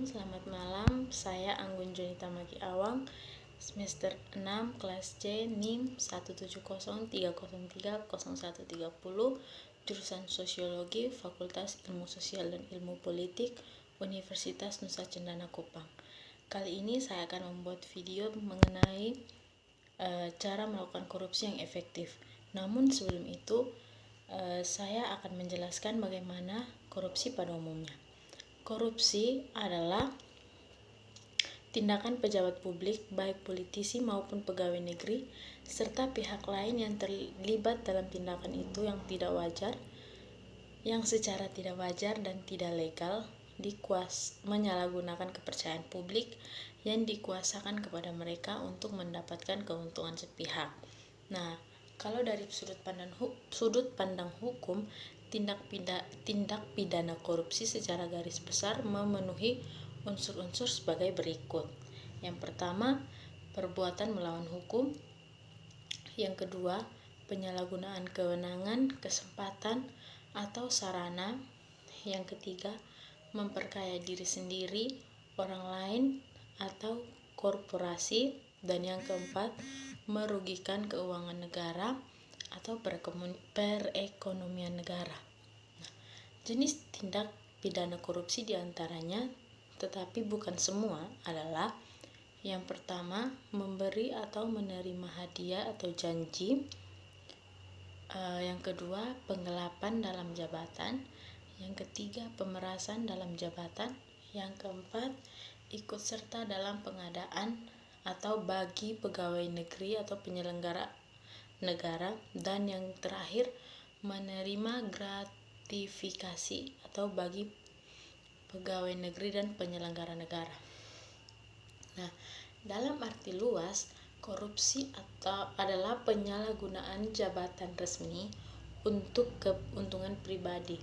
selamat malam. Saya Anggun Jonita Maki Awang, semester 6, kelas C, NIM 17030300130, jurusan Sosiologi, Fakultas Ilmu Sosial dan Ilmu Politik, Universitas Nusa Cendana Kupang. Kali ini saya akan membuat video mengenai cara melakukan korupsi yang efektif. Namun sebelum itu, saya akan menjelaskan bagaimana korupsi pada umumnya. Korupsi adalah tindakan pejabat publik, baik politisi maupun pegawai negeri, serta pihak lain yang terlibat dalam tindakan itu yang secara tidak wajar dan tidak legal, menyalahgunakan kepercayaan publik yang dikuasakan kepada mereka untuk mendapatkan keuntungan sepihak. Nah, kalau dari sudut pandang hukum, tindak pidana korupsi secara garis besar memenuhi unsur-unsur sebagai berikut. Yang pertama, perbuatan melawan hukum. Yang kedua, penyalahgunaan kewenangan, kesempatan, atau sarana. Yang ketiga, memperkaya diri sendiri, orang lain, atau korporasi. Dan yang keempat, merugikan keuangan negara atau perekonomian negara. Jenis tindak pidana korupsi diantaranya, tetapi bukan semua, adalah yang pertama, memberi atau menerima hadiah atau janji. Yang kedua, penggelapan dalam jabatan. Yang ketiga, pemerasan dalam jabatan. Yang keempat, ikut serta dalam pengadaan atau bagi pegawai negeri atau penyelenggara negara. Dan yang terakhir, menerima gratifikasi atau bagi pegawai negeri dan penyelenggara negara. Nah, dalam arti luas, korupsi adalah penyalahgunaan jabatan resmi untuk keuntungan pribadi.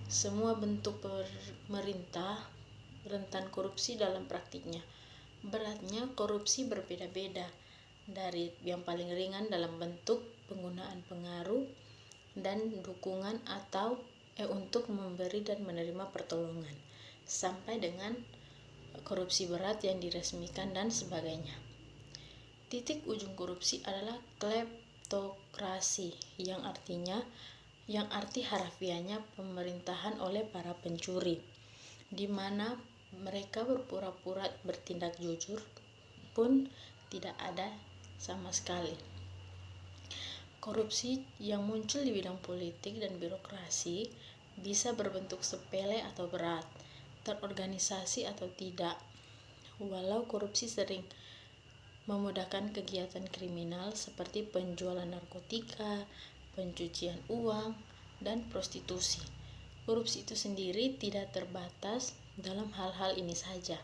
Semua bentuk pemerintah rentan korupsi dalam praktiknya. Beratnya korupsi berbeda-beda, dari yang paling ringan dalam bentuk penggunaan pengaruh dan dukungan atau untuk memberi dan menerima pertolongan, sampai dengan korupsi berat yang diresmikan dan sebagainya. Titik ujung korupsi adalah kleptokrasi, yang arti harafiahnya pemerintahan oleh para pencuri, di mana mereka berpura-pura bertindak jujur pun tidak ada sama sekali. Korupsi yang muncul di bidang politik dan birokrasi bisa berbentuk sepele atau berat, terorganisasi atau tidak. Walau korupsi sering memudahkan kegiatan kriminal seperti penjualan narkotika, pencucian uang, dan prostitusi, korupsi itu sendiri tidak terbatas dalam hal-hal ini saja.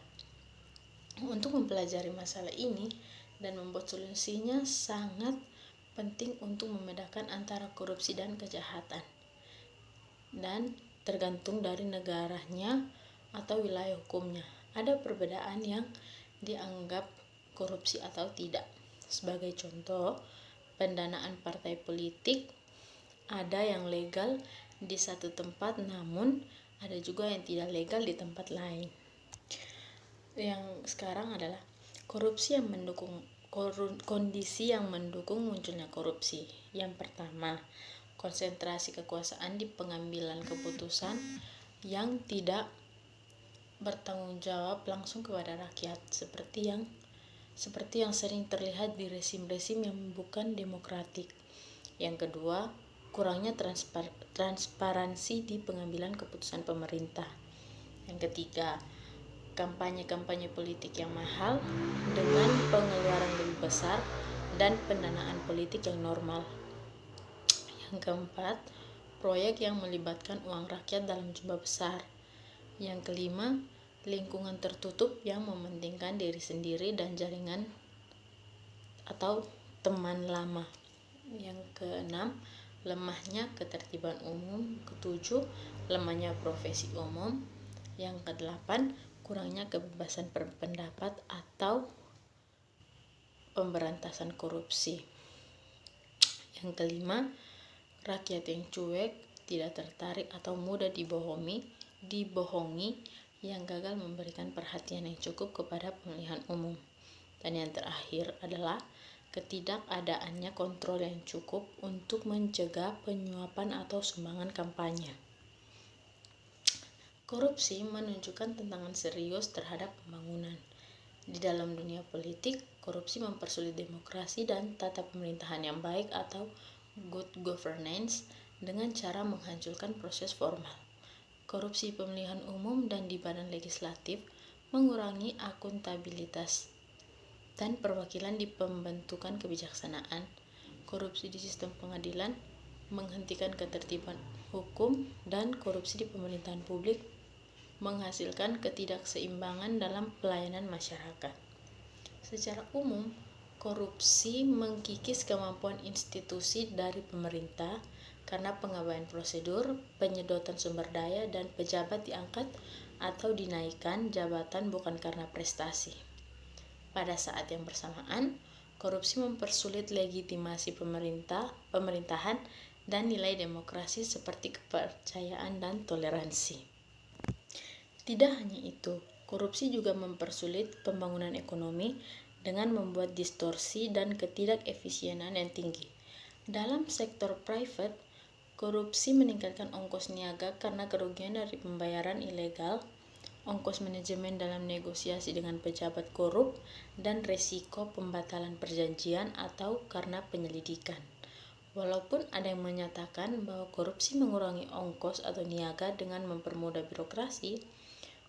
Untuk mempelajari masalah ini dan membuat solusinya sangat penting untuk membedakan antara korupsi dan kejahatan, dan tergantung dari negaranya atau wilayah hukumnya. Ada perbedaan yang dianggap korupsi atau tidak. Sebagai contoh, pendanaan partai politik ada yang legal di satu tempat, namun ada juga yang tidak legal di tempat lain. Yang sekarang adalah kondisi yang mendukung munculnya korupsi. Yang pertama, konsentrasi kekuasaan di pengambilan keputusan yang tidak bertanggung jawab langsung kepada rakyat, seperti yang sering terlihat di resim-resim yang bukan demokratik. Yang kedua, kurangnya transparansi di pengambilan keputusan pemerintah. Yang ketiga, kampanye politik yang mahal dengan pengeluaran lebih besar dan pendanaan politik yang normal. Yang keempat, proyek yang melibatkan uang rakyat dalam jumlah besar. Yang kelima, lingkungan tertutup yang mementingkan diri sendiri dan jaringan atau teman lama. Yang keenam, lemahnya ketertiban umum. Ketujuh, lemahnya profesi umum. Yang kedelapan, kurangnya kebebasan berpendapat atau pemberantasan korupsi. Yang kelima, rakyat yang cuek, tidak tertarik atau mudah dibohongi yang gagal memberikan perhatian yang cukup kepada pemilihan umum. Dan yang terakhir adalah ketidakadaannya kontrol yang cukup untuk mencegah penyuapan atau sumbangan kampanye. Korupsi menunjukkan tantangan serius terhadap pembangunan. Di dalam dunia politik, korupsi mempersulit demokrasi dan tata pemerintahan yang baik atau good governance dengan cara menghancurkan proses formal. Korupsi pemilihan umum dan di badan legislatif mengurangi akuntabilitas dan perwakilan di pembentukan kebijaksanaan. Korupsi di sistem pengadilan menghentikan ketertiban hukum, dan korupsi di pemerintahan publik menghasilkan ketidakseimbangan dalam pelayanan masyarakat. Secara umum, korupsi mengkikis kemampuan institusi dari pemerintah karena pengabaian prosedur, penyedotan sumber daya, dan pejabat diangkat atau dinaikkan jabatan bukan karena prestasi. Pada saat yang bersamaan, korupsi mempersulit legitimasi pemerintahan dan nilai demokrasi seperti kepercayaan dan toleransi. Tidak hanya itu, korupsi juga mempersulit pembangunan ekonomi dengan membuat distorsi dan ketidakefisienan yang tinggi. Dalam sektor private, korupsi meningkatkan ongkos niaga karena kerugian dari pembayaran ilegal, ongkos manajemen dalam negosiasi dengan pejabat korup, dan resiko pembatalan perjanjian atau karena penyelidikan. Walaupun ada yang menyatakan bahwa korupsi mengurangi ongkos atau niaga dengan mempermudah birokrasi,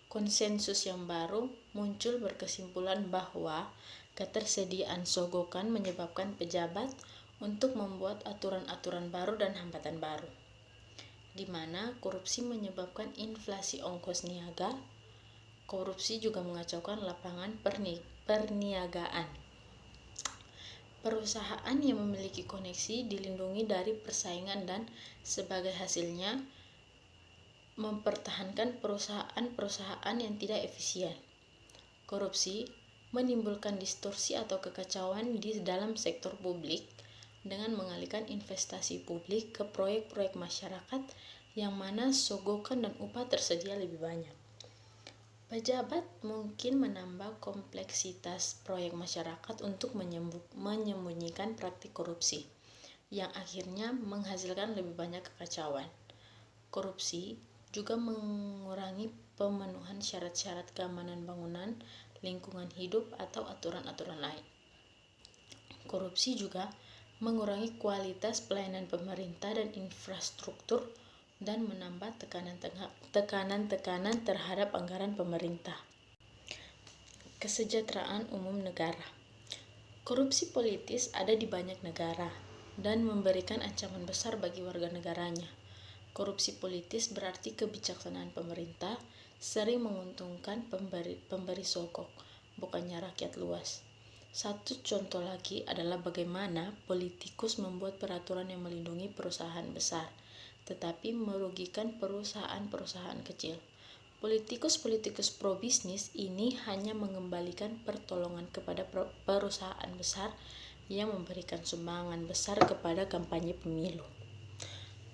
konsensus yang baru muncul berkesimpulan bahwa ketersediaan sogokan menyebabkan pejabat untuk membuat aturan-aturan baru dan hambatan baru, di mana korupsi menyebabkan inflasi ongkos niaga. Korupsi juga mengacaukan lapangan perniagaan. Perusahaan yang memiliki koneksi dilindungi dari persaingan dan sebagai hasilnya mempertahankan perusahaan-perusahaan yang tidak efisien. Korupsi menimbulkan distorsi atau kekacauan di dalam sektor publik dengan mengalihkan investasi publik ke proyek-proyek masyarakat yang mana sogokan dan upah tersedia lebih banyak. Pejabat mungkin menambah kompleksitas proyek masyarakat untuk menyembunyikan praktik korupsi, yang akhirnya menghasilkan lebih banyak kekacauan. Korupsi juga mengurangi pemenuhan syarat-syarat keamanan bangunan, lingkungan hidup, atau aturan-aturan lain. Korupsi juga mengurangi kualitas pelayanan pemerintah dan infrastruktur dan menambah tekanan terhadap anggaran pemerintah. Kesejahteraan umum negara. Korupsi politis ada di banyak negara dan memberikan ancaman besar bagi warga negaranya. Korupsi politis berarti kebijaksanaan pemerintah sering menguntungkan pemberi sogok, bukannya rakyat luas. Satu contoh lagi adalah bagaimana politikus membuat peraturan yang melindungi perusahaan besar, tetapi merugikan perusahaan-perusahaan kecil. Politikus-politikus pro-bisnis ini hanya mengembalikan pertolongan kepada perusahaan besar yang memberikan sumbangan besar kepada kampanye pemilu.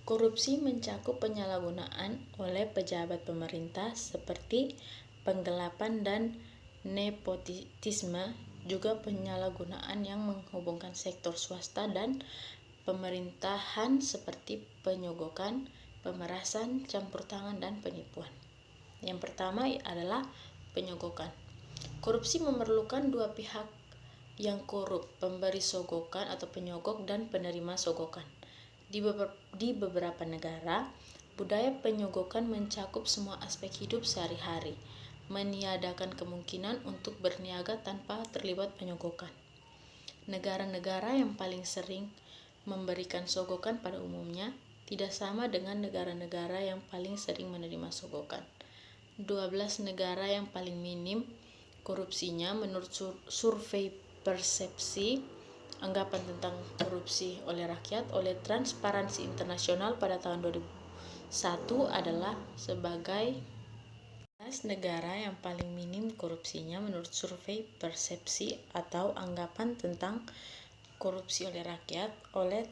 Korupsi mencakup penyalahgunaan oleh pejabat pemerintah seperti penggelapan dan nepotisme, juga penyalahgunaan yang menghubungkan sektor swasta dan pemerintahan seperti penyogokan, pemerasan, campur tangan, dan penipuan. Yang pertama adalah penyogokan. Korupsi memerlukan dua pihak yang korup, pemberi sogokan atau penyogok dan penerima sogokan. Di beberapa negara, budaya penyogokan mencakup semua aspek hidup sehari-hari, meniadakan kemungkinan untuk berniaga tanpa terlibat penyogokan. Negara-negara yang paling sering memberikan sogokan pada umumnya tidak sama dengan negara-negara yang paling sering menerima sogokan. 12 negara yang paling minim korupsinya menurut survei persepsi anggapan tentang korupsi oleh rakyat oleh Transparansi Internasional pada tahun 2001 adalah sebagai 11 negara yang paling minim korupsinya menurut survei persepsi atau anggapan tentang korupsi oleh rakyat oleh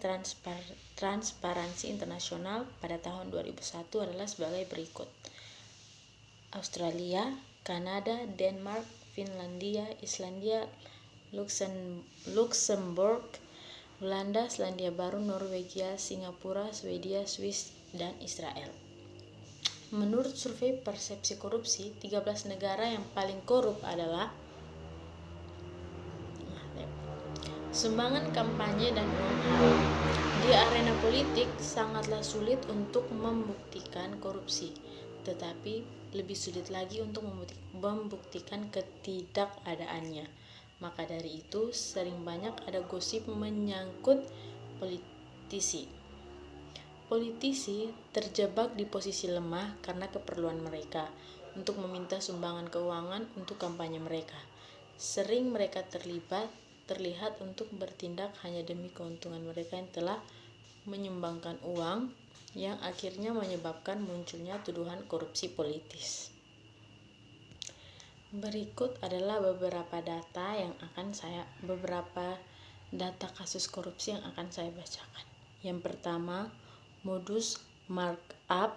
Transparansi Internasional pada tahun 2001 adalah sebagai berikut. Australia, Kanada, Denmark, Finlandia, Islandia, Luxembourg, Belanda, Selandia Baru, Norwegia, Singapura, Swedia, Swiss, dan Israel. Menurut survei persepsi korupsi, 13 negara yang paling korup adalah sumbangan kampanye dan uang haram. Di arena politik sangatlah sulit untuk membuktikan korupsi, tetapi lebih sulit lagi untuk membuktikan ketidakadaannya. Maka dari itu, sering banyak ada gosip menyangkut politisi. Politisi terjebak di posisi lemah karena keperluan mereka untuk meminta sumbangan keuangan untuk kampanye mereka. Sering mereka terlihat untuk bertindak hanya demi keuntungan mereka yang telah menyumbangkan uang, yang akhirnya menyebabkan munculnya tuduhan korupsi politis. Berikut adalah beberapa data kasus korupsi yang akan saya bacakan. Yang pertama, modus markup,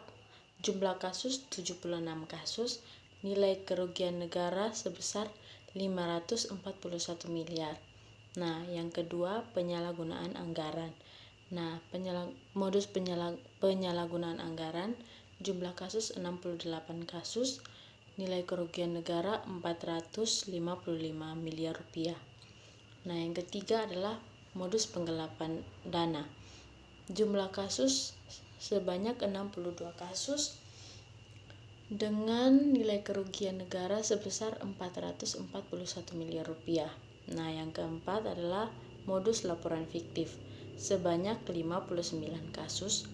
jumlah kasus 76 kasus, nilai kerugian negara sebesar 541 miliar. Nah, yang kedua, penyalahgunaan anggaran. Nah, modus penyalahgunaan anggaran, jumlah kasus 68 kasus, nilai kerugian negara 455 miliar rupiah. Nah, yang ketiga adalah modus penggelapan dana. Jumlah kasus sebanyak 62 kasus dengan nilai kerugian negara sebesar 441 miliar rupiah. Nah, yang keempat adalah modus laporan fiktif sebanyak 59 kasus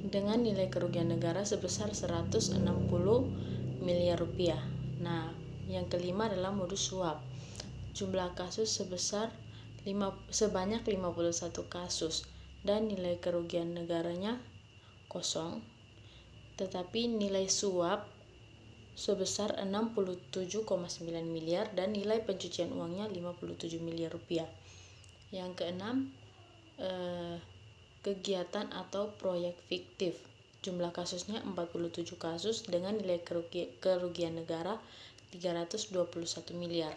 dengan nilai kerugian negara sebesar 160 miliar rupiah. Nah, yang kelima adalah modus suap. Jumlah kasus sebanyak 51 kasus dan nilai kerugian negaranya kosong, tetapi nilai suap sebesar 67,9 miliar dan nilai pencucian uangnya 57 miliar rupiah. Yang keenam, kegiatan atau proyek fiktif. Jumlah kasusnya 47 kasus dengan nilai kerugian negara 321 miliar.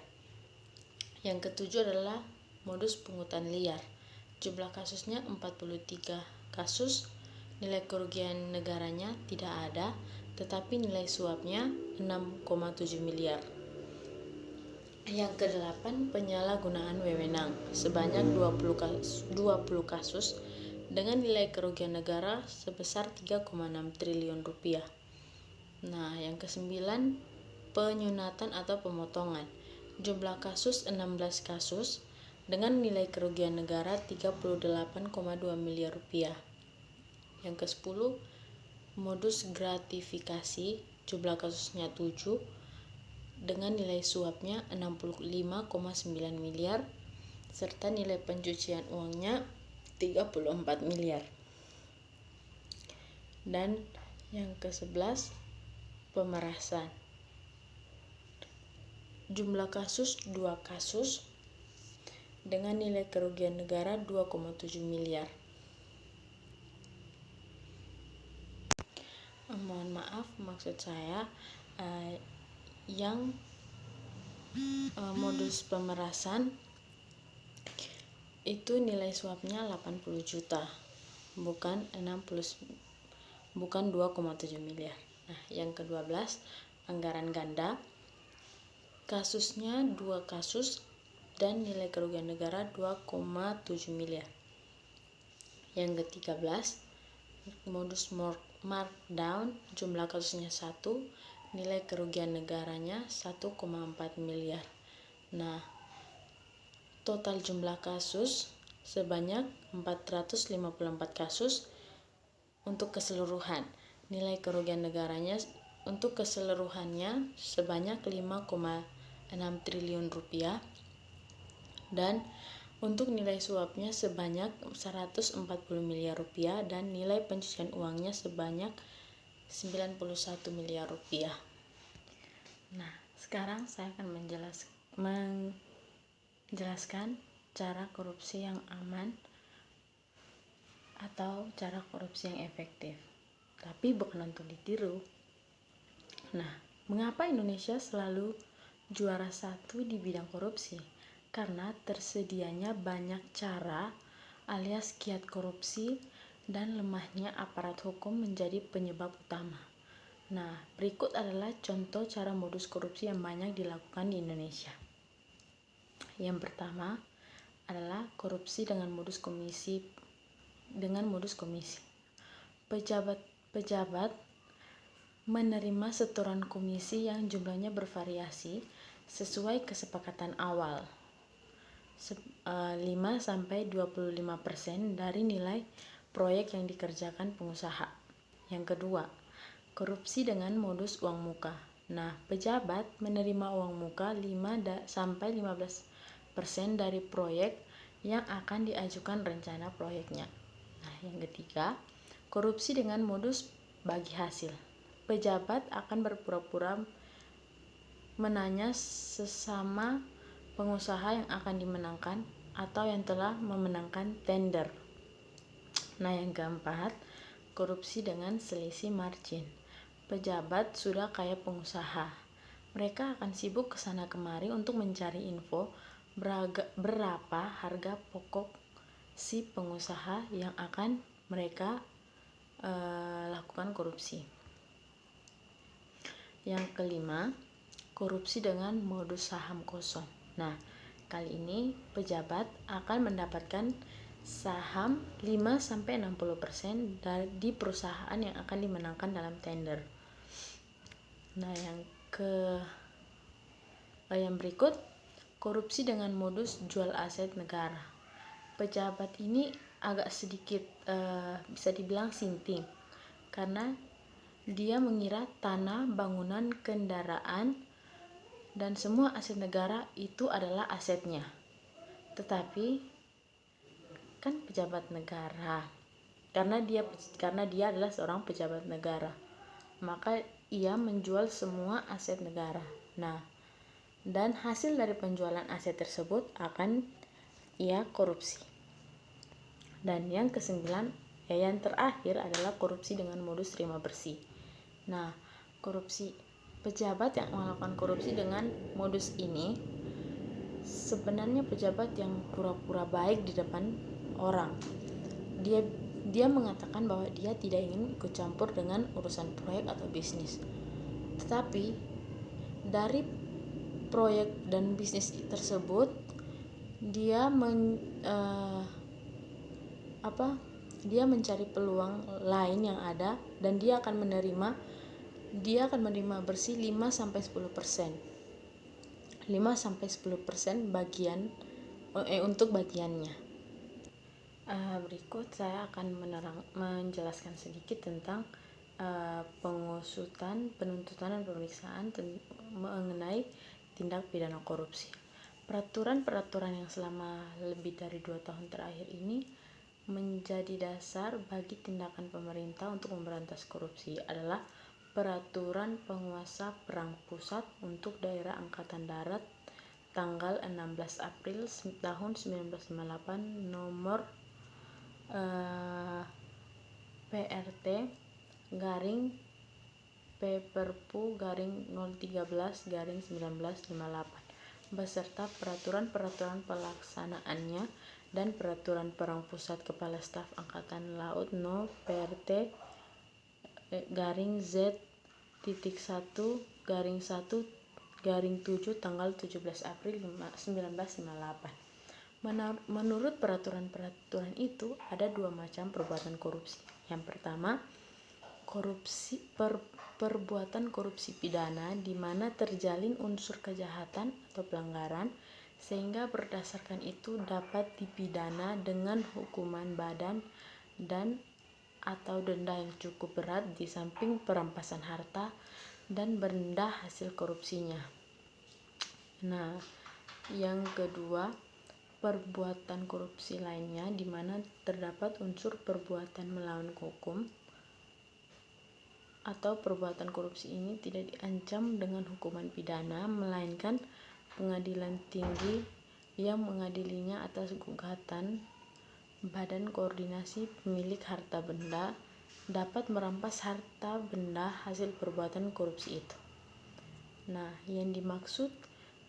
Yang ketujuh adalah modus pungutan liar. Jumlah kasusnya 43 kasus, nilai kerugian negaranya tidak ada, tetapi nilai suapnya 6,7 miliar. Yang kedelapan, penyalahgunaan wewenang sebanyak 20 kasus dengan nilai kerugian negara sebesar 3,6 triliun rupiah. Nah, yang kesembilan, penyunatan atau pemotongan. Jumlah kasus 16 kasus dengan nilai kerugian negara 38,2 miliar rupiah. Yang ke-10, modus gratifikasi, jumlah kasusnya 7 dengan nilai suapnya 65,9 miliar serta nilai pencucian uangnya 34 miliar. Dan yang ke-11, pemerasan. Jumlah kasus 2 kasus dengan nilai kerugian negara 2,7 miliar. Mohon maaf, maksud saya yang modus pemerasan itu nilai suapnya 80 juta, bukan 2,7 miliar. Nah, yang ke-12, anggaran ganda. Kasusnya 2 kasus dan nilai kerugian negara 2,7 miliar. Yang ke-13, modus markdown, jumlah kasusnya 1, nilai kerugian negaranya 1,4 miliar. Nah, total jumlah kasus sebanyak 454 kasus untuk keseluruhan. Nilai kerugian negaranya untuk keseluruhannya sebanyak 5,6 triliun rupiah dan untuk nilai suapnya sebanyak 140 miliar rupiah dan nilai pencucian uangnya sebanyak 91 miliar rupiah. Nah, sekarang saya akan menjelaskan cara korupsi yang aman atau cara korupsi yang efektif. Tapi bukan untuk ditiru. Nah, mengapa Indonesia selalu juara satu di bidang korupsi? Karena tersedianya banyak cara alias kiat korupsi dan lemahnya aparat hukum menjadi penyebab utama. Nah, berikut adalah contoh cara modus korupsi yang banyak dilakukan di Indonesia. Yang pertama adalah korupsi dengan modus komisi. Pejabat menerima setoran komisi yang jumlahnya bervariasi sesuai kesepakatan awal 5-25% dari nilai proyek yang dikerjakan pengusaha. Yang kedua, korupsi dengan modus uang muka. Nah, pejabat menerima uang muka 5-15% dari proyek yang akan diajukan rencana proyeknya. Nah, yang ketiga, korupsi dengan modus bagi hasil. Pejabat akan berpura-pura menanya sesama pengusaha yang akan dimenangkan atau yang telah memenangkan tender. Nah, yang keempat, korupsi dengan selisih margin. Pejabat sudah kayak pengusaha. Mereka akan sibuk kesana kemari untuk mencari info berapa harga pokok si pengusaha yang akan mereka lakukan korupsi. Yang kelima, korupsi dengan modus saham kosong. Nah, kali ini pejabat akan mendapatkan saham 5-60% di perusahaan yang akan dimenangkan dalam tender. Nah, yang berikut, korupsi dengan modus jual aset negara. Pejabat ini agak sedikit bisa dibilang sinting, karena dia mengira tanah, bangunan, kendaraan, dan semua aset negara itu adalah asetnya. Tetapi kan pejabat negara, karena dia adalah seorang pejabat negara, maka ia menjual semua aset negara. Nah, dan hasil dari penjualan aset tersebut akan ia korupsi. Dan yang kesembilan, yang terakhir adalah korupsi dengan modus terima bersih. Nah, pejabat yang melakukan korupsi dengan modus ini sebenarnya pejabat yang pura-pura baik di depan orang. Dia mengatakan bahwa dia tidak ingin ikut campur dengan urusan proyek atau bisnis. Tetapi dari proyek dan bisnis tersebut dia mencari peluang lain yang ada, dan dia akan menerima bersih 5-10% bagian untuk bagiannya. Berikut saya akan menjelaskan sedikit tentang penuntutan dan pemeriksaan mengenai tindak pidana korupsi. Peraturan-peraturan yang selama lebih dari 2 tahun terakhir ini menjadi dasar bagi tindakan pemerintah untuk memberantas korupsi adalah Peraturan Penguasa Perang Pusat untuk Daerah Angkatan Darat tanggal 16 April tahun 1958 nomor PRT garing Perpu garing 013/1958 beserta peraturan-peraturan pelaksanaannya dan Peraturan Perang Pusat Kepala Staf Angkatan Laut No. PRT garing Z.1/1/7 tanggal 17 April 1958. Menurut peraturan-peraturan itu ada 2 macam perbuatan korupsi. Yang pertama, perbuatan korupsi pidana di mana terjalin unsur kejahatan atau pelanggaran sehingga berdasarkan itu dapat dipidana dengan hukuman badan dan atau denda yang cukup berat di samping perampasan harta dan benda hasil korupsinya. Nah, yang kedua, perbuatan korupsi lainnya di mana terdapat unsur perbuatan melawan hukum atau perbuatan korupsi ini tidak diancam dengan hukuman pidana, melainkan pengadilan tinggi yang mengadilinya atas gugatan Badan Koordinasi Pemilik Harta Benda dapat merampas harta benda hasil perbuatan korupsi itu. Nah, yang dimaksud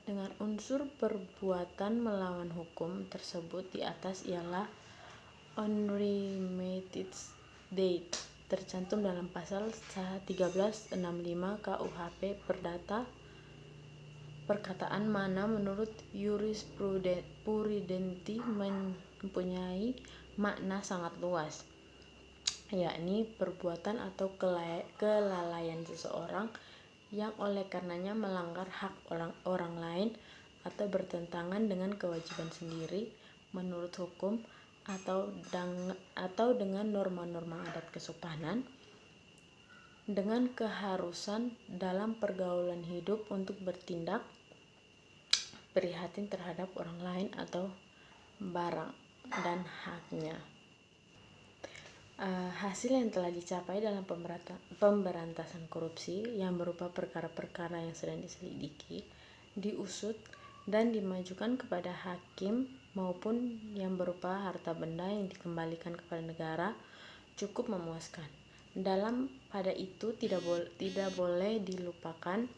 dengan unsur perbuatan melawan hukum tersebut di atas ialah unremitted debt tercantum dalam pasal 1365 KUHP Perdata, perkataan mana menurut jurisprudensi mempunyai makna sangat luas, yakni perbuatan atau kelalaian seseorang yang oleh karenanya melanggar hak orang lain atau bertentangan dengan kewajiban sendiri menurut hukum atau dengan norma-norma adat kesopanan, dengan keharusan dalam pergaulan hidup untuk bertindak prihatin terhadap orang lain atau barang dan haknya. Hasil yang telah dicapai dalam pemberantasan korupsi yang berupa perkara-perkara yang sedang diselidiki, diusut, dan dimajukan kepada hakim maupun yang berupa harta benda yang dikembalikan kepada negara cukup memuaskan. Pada itu tidak boleh dilupakan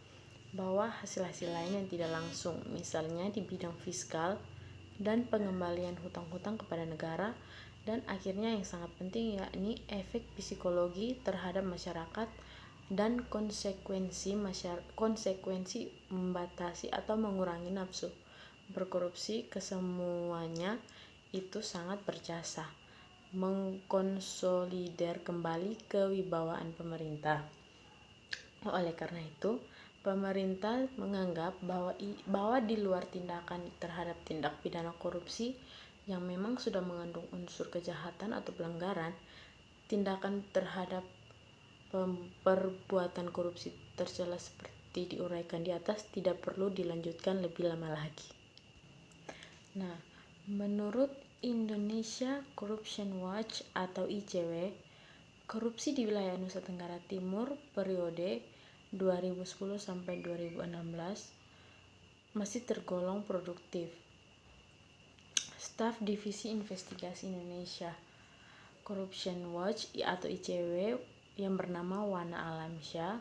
bahwa hasil-hasil lain yang tidak langsung, misalnya di bidang fiskal dan pengembalian hutang-hutang kepada negara, dan akhirnya yang sangat penting yakni efek psikologi terhadap masyarakat dan konsekuensi membatasi atau mengurangi nafsu berkorupsi, kesemuanya itu sangat berjasa mengkonsolider kembali kewibawaan pemerintah. Oleh karena itu, pemerintah menganggap bahwa di luar tindakan terhadap tindak pidana korupsi yang memang sudah mengandung unsur kejahatan atau pelanggaran, tindakan terhadap perbuatan korupsi tercela seperti diuraikan di atas tidak perlu dilanjutkan lebih lama lagi. Nah, menurut Indonesia Corruption Watch atau ICW, korupsi di wilayah Nusa Tenggara Timur periode 2010 sampai 2016 masih tergolong produktif. Staf Divisi Investigasi Indonesia Corruption Watch atau ICW yang bernama Wana Alamsyah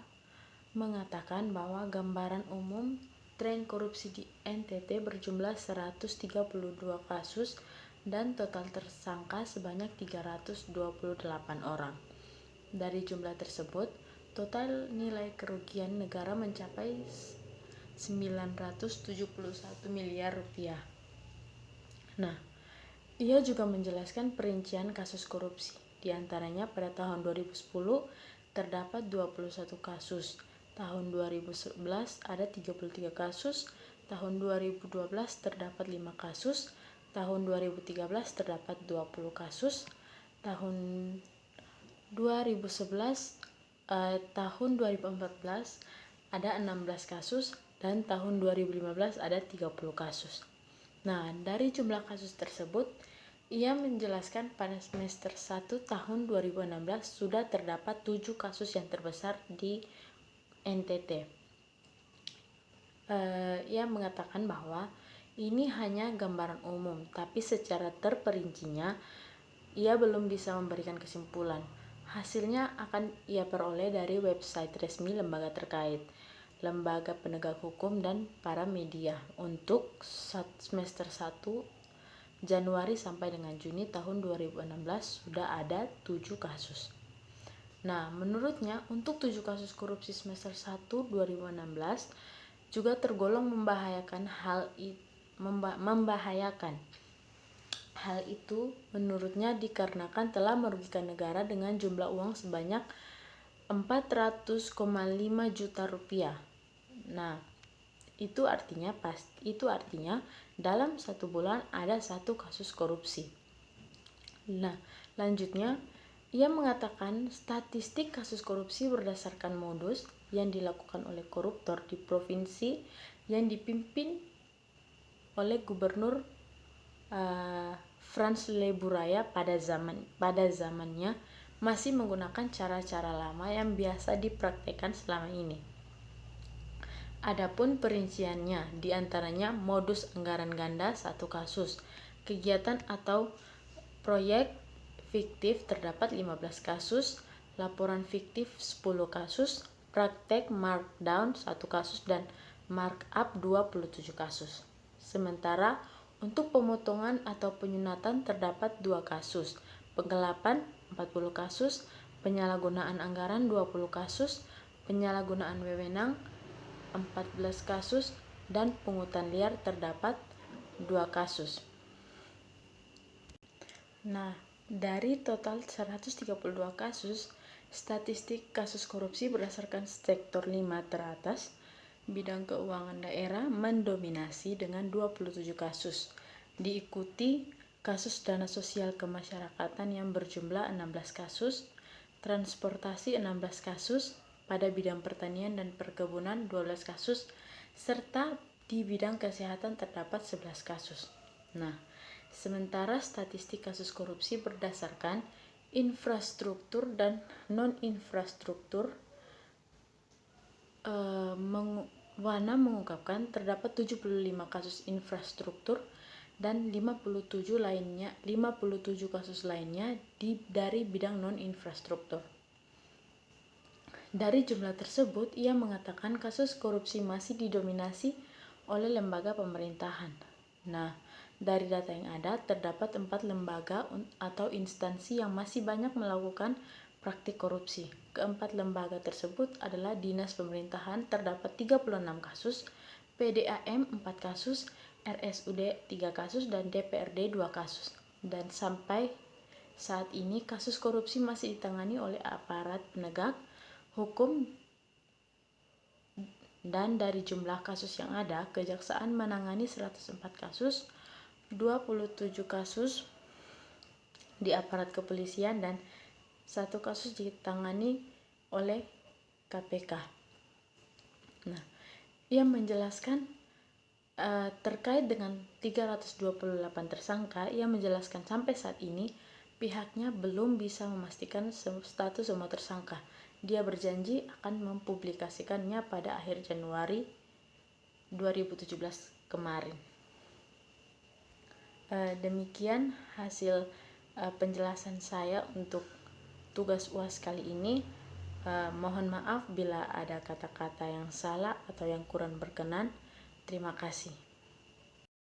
mengatakan bahwa gambaran umum tren korupsi di NTT berjumlah 132 kasus dan total tersangka sebanyak 328 orang. Dari jumlah tersebut, total nilai kerugian negara mencapai 971 miliar rupiah. Nah, ia juga menjelaskan perincian kasus korupsi. Di antaranya pada tahun 2010 terdapat 21 kasus, tahun 2011 ada 33 kasus, tahun 2012 terdapat 5 kasus, tahun 2013 terdapat 20 kasus, tahun 2014 ada 16 kasus, dan tahun 2015 ada 30 kasus. Nah, dari jumlah kasus tersebut, ia menjelaskan pada semester 1 tahun 2016 sudah terdapat 7 kasus yang terbesar di NTT. Ia mengatakan bahwa ini hanya gambaran umum, tapi secara terperincinya ia belum bisa memberikan kesimpulan. Hasilnya akan ia peroleh dari website resmi lembaga terkait, lembaga penegak hukum, dan para media. Untuk semester 1 Januari sampai dengan Juni tahun 2016 sudah ada 7 kasus. Nah, menurutnya untuk 7 kasus korupsi semester 1 2016 juga tergolong membahayakan. Hal itu menurutnya dikarenakan telah merugikan negara dengan jumlah uang sebanyak 400,5 juta rupiah. Nah, itu artinya dalam 1 bulan ada 1 kasus korupsi. Nah, lanjutnya ia mengatakan statistik kasus korupsi berdasarkan modus yang dilakukan oleh koruptor di provinsi yang dipimpin oleh Gubernur Frans Leburaya pada zamannya masih menggunakan cara-cara lama yang biasa dipraktikkan selama ini. Adapun perinciannya, diantaranya modus anggaran ganda 1 kasus, kegiatan atau proyek fiktif terdapat 15 kasus, laporan fiktif 10 kasus, praktek markdown 1 kasus dan markup 27 kasus. Sementara untuk pemotongan atau penyunatan terdapat 2 kasus, penggelapan 40 kasus, penyalahgunaan anggaran 20 kasus, penyalahgunaan wewenang 14 kasus, dan pungutan liar terdapat 2 kasus. Nah, dari total 132 kasus, statistik kasus korupsi berdasarkan sektor 5 teratas, bidang keuangan daerah mendominasi dengan 27 kasus, diikuti kasus dana sosial kemasyarakatan yang berjumlah 16 kasus, transportasi 16 kasus, pada bidang pertanian dan perkebunan 12 kasus, serta di bidang kesehatan terdapat 11 kasus. Nah, sementara statistik kasus korupsi berdasarkan infrastruktur dan non-infrastruktur, Wana mengungkapkan terdapat 75 kasus infrastruktur dan 57 kasus lainnya dari bidang non-infrastruktur. Dari jumlah tersebut, ia mengatakan kasus korupsi masih didominasi oleh lembaga pemerintahan. Nah, dari data yang ada, terdapat 4 lembaga atau instansi yang masih banyak melakukan praktik korupsi. Keempat lembaga tersebut adalah Dinas Pemerintahan terdapat 36 kasus, PDAM 4 kasus, RSUD 3 kasus, dan DPRD 2 kasus. Dan sampai saat ini kasus korupsi masih ditangani oleh aparat penegak hukum, dan dari jumlah kasus yang ada, Kejaksaan menangani 104 kasus, 27 kasus di aparat kepolisian, dan 1 kasus ditangani oleh KPK. Nah, ia menjelaskan terkait dengan 328 tersangka, ia menjelaskan sampai saat ini pihaknya belum bisa memastikan status semua tersangka. Dia berjanji akan mempublikasikannya pada akhir Januari 2017 kemarin. Demikian hasil penjelasan saya untuk tugas UAS kali ini. Mohon maaf bila ada kata-kata yang salah atau yang kurang berkenan. Terima kasih.